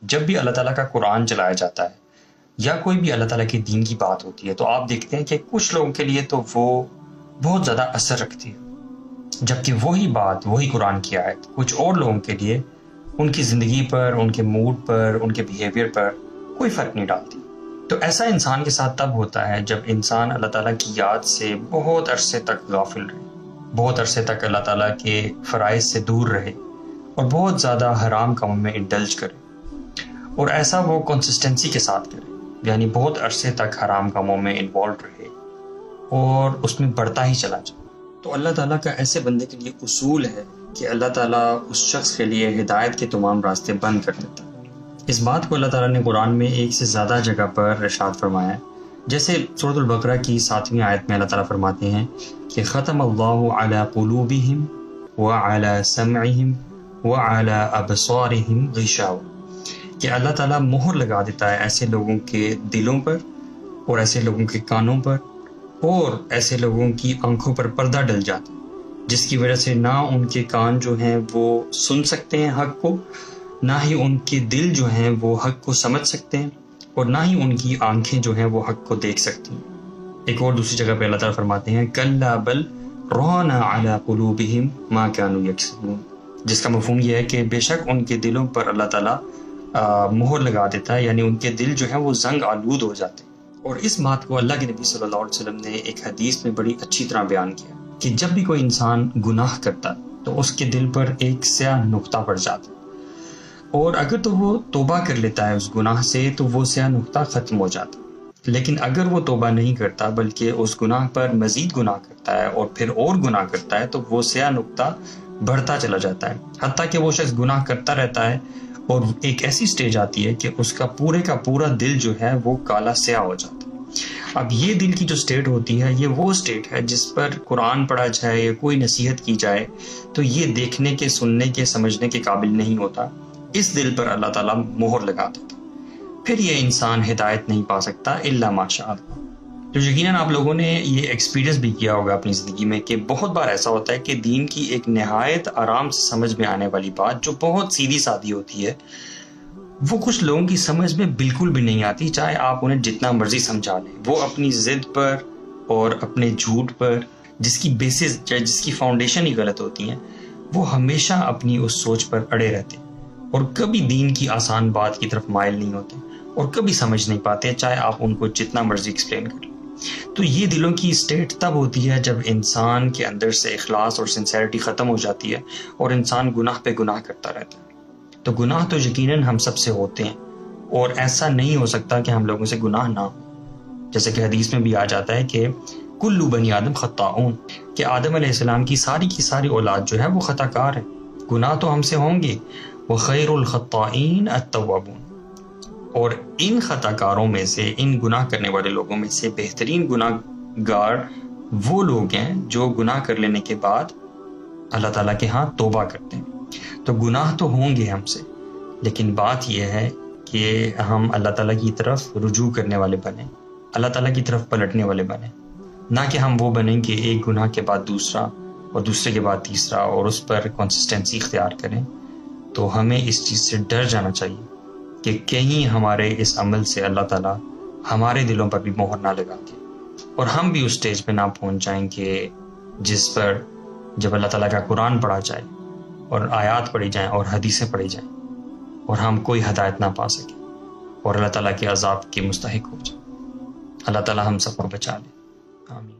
جب بھی اللہ تعالیٰ کا قرآن چلایا جاتا ہے یا کوئی بھی اللہ تعالیٰ کے دین کی بات ہوتی ہے تو آپ دیکھتے ہیں کہ کچھ لوگوں کے لیے تو وہ بہت زیادہ اثر رکھتی ہے، جبکہ وہی بات، وہی قرآن کی آیت کچھ اور لوگوں کے لیے ان کی زندگی پر، ان کے موڈ پر، ان کے بیہیویئر پر کوئی فرق نہیں ڈالتی۔ تو ایسا انسان کے ساتھ تب ہوتا ہے جب انسان اللہ تعالیٰ کی یاد سے بہت عرصے تک غافل رہے، بہت عرصے تک اللہ تعالیٰ کے فرائض سے دور رہے اور بہت زیادہ حرام کاموں میں انڈلج کرے، اور ایسا وہ کنسسٹنسی کے ساتھ کرے، یعنی بہت عرصے تک حرام کاموں میں انوالو رہے اور اس میں بڑھتا ہی چلا جائے۔ تو اللہ تعالیٰ کا ایسے بندے کے لیے اصول ہے کہ اللہ تعالیٰ اس شخص کے لیے ہدایت کے تمام راستے بند کر دیتا ہے۔ اس بات کو اللہ تعالیٰ نے قرآن میں ایک سے زیادہ جگہ پر ارشاد فرمایا ہے، جیسے سورۃ البقرہ کی 7ویں آیت میں اللہ تعالیٰ فرماتے ہیں کہ ختم اللہ علی قلوبہم وعلی سمعہم وعلی ابصارہم غشاوہ، کہ اللہ تعالیٰ مہر لگا دیتا ہے ایسے لوگوں کے دلوں پر اور ایسے لوگوں کے کانوں پر اور ایسے لوگوں کی آنکھوں پر پردہ ڈل جاتا ہے، جس کی وجہ سے نہ ان کے کان جو ہیں وہ سن سکتے ہیں حق کو، نہ ہی ان کے دل جو ہیں وہ حق کو سمجھ سکتے ہیں، اور نہ ہی ان کی آنکھیں جو ہیں وہ حق کو دیکھ سکتی ہیں۔ ایک اور دوسری جگہ پہ اللہ تعالیٰ فرماتے ہیں کَلَّا بَلْ رَانَ عَلَىٰ قُلُوبِهِمْ مَا كَانُوا يَكْسِبُونَ، جس کا مفہوم یہ ہے کہ بے شک ان کے دلوں پر اللہ تعالیٰ مہر لگا دیتا ہے، یعنی ان کے دل جو ہیں وہ زنگ آلود ہو جاتے ہیں۔ اور اس بات کو اللہ کے نبی صلی اللہ علیہ وسلم نے ایک حدیث میں بڑی اچھی طرح بیان کیا کہ جب بھی کوئی انسان گناہ کرتا تو اس کے دل پر ایک سیاہ نقطہ پڑ جاتا، اور اگر تو وہ توبہ کر لیتا ہے اس گناہ سے تو وہ سیاہ نقطہ ختم ہو جاتا، لیکن اگر وہ توبہ نہیں کرتا بلکہ اس گناہ پر مزید گناہ کرتا ہے اور پھر اور گناہ کرتا ہے تو وہ سیاہ نقطہ بڑھتا چلا جاتا ہے، حتیٰ کہ وہ شخص گناہ کرتا رہتا ہے اور ایک ایسی سٹیج آتی ہے کہ اس کا پورا دل جو ہے وہ کالا سیاہ ہو جاتا ہے۔ اب یہ دل کی جو سٹیٹ ہوتی ہے یہ وہ سٹیٹ ہے جس پر قرآن پڑھا جائے یا کوئی نصیحت کی جائے تو یہ دیکھنے کے، سننے کے، سمجھنے کے قابل نہیں ہوتا، اس دل پر اللہ تعالیٰ مہر لگا دیتا، پھر یہ انسان ہدایت نہیں پا سکتا الا ماشاء اللہ۔ تو یقیناً آپ لوگوں نے یہ ایکسپیرینس بھی کیا ہوگا اپنی زندگی میں کہ بہت بار ایسا ہوتا ہے کہ دین کی ایک نہایت آرام سے سمجھ میں آنے والی بات جو بہت سیدھی سادی ہوتی ہے وہ کچھ لوگوں کی سمجھ میں بالکل بھی نہیں آتی، چاہے آپ انہیں جتنا مرضی سمجھا لیں۔ وہ اپنی ضد پر اور اپنے جھوٹ پر، جس کی بیسس، جس کی فاؤنڈیشن ہی غلط ہوتی ہیں، وہ ہمیشہ اپنی اس سوچ پر اڑے رہتے ہیں اور کبھی دین کی آسان بات کی طرف مائل نہیں ہوتے اور کبھی سمجھ نہیں پاتے، چاہے آپ ان کو جتنا مرضی ایکسپلین کریں۔ تو یہ دلوں کی اسٹیٹ تب ہوتی ہے جب انسان کے اندر سے اخلاص اور سنسیریٹی ختم ہو جاتی ہے اور انسان گناہ پہ گناہ کرتا رہتا ہے۔ تو گناہ تو یقیناً ہم سب سے ہوتے ہیں اور ایسا نہیں ہو سکتا کہ ہم لوگوں سے گناہ نہ ہو، جیسے کہ حدیث میں بھی آ جاتا ہے کہ کل بنی آدم خطاؤن، کہ آدم علیہ السلام کی ساری اولاد جو ہے وہ خطا کار ہے، گناہ تو ہم سے ہوں گے، وخیر الخطائین التوابون، اور ان خطا کاروں میں سے، ان گناہ کرنے والے لوگوں میں سے بہترین گناہ گار وہ لوگ ہیں جو گناہ کر لینے کے بعد اللہ تعالیٰ کے ہاں توبہ کرتے ہیں۔ تو گناہ تو ہوں گے ہم سے، لیکن بات یہ ہے کہ ہم اللہ تعالیٰ کی طرف رجوع کرنے والے بنیں، اللہ تعالیٰ کی طرف پلٹنے والے بنیں، نہ کہ ہم وہ بنیں کہ ایک گناہ کے بعد دوسرا اور دوسرے کے بعد تیسرا اور اس پر کنسسٹنسی اختیار کریں۔ تو ہمیں اس چیز سے ڈر جانا چاہیے کہ کہیں ہمارے اس عمل سے اللہ تعالیٰ ہمارے دلوں پر بھی مہر نہ لگا دے اور ہم بھی اس سٹیج پہ نہ پہنچ جائیں کہ جس پر جب اللہ تعالیٰ کا قرآن پڑھا جائے اور آیات پڑھی جائیں اور حدیثیں پڑھی جائیں اور ہم کوئی ہدایت نہ پا سکیں اور اللہ تعالیٰ کے عذاب کے مستحق ہو جائیں۔ اللہ تعالیٰ ہم سب کو بچا لے، آمین۔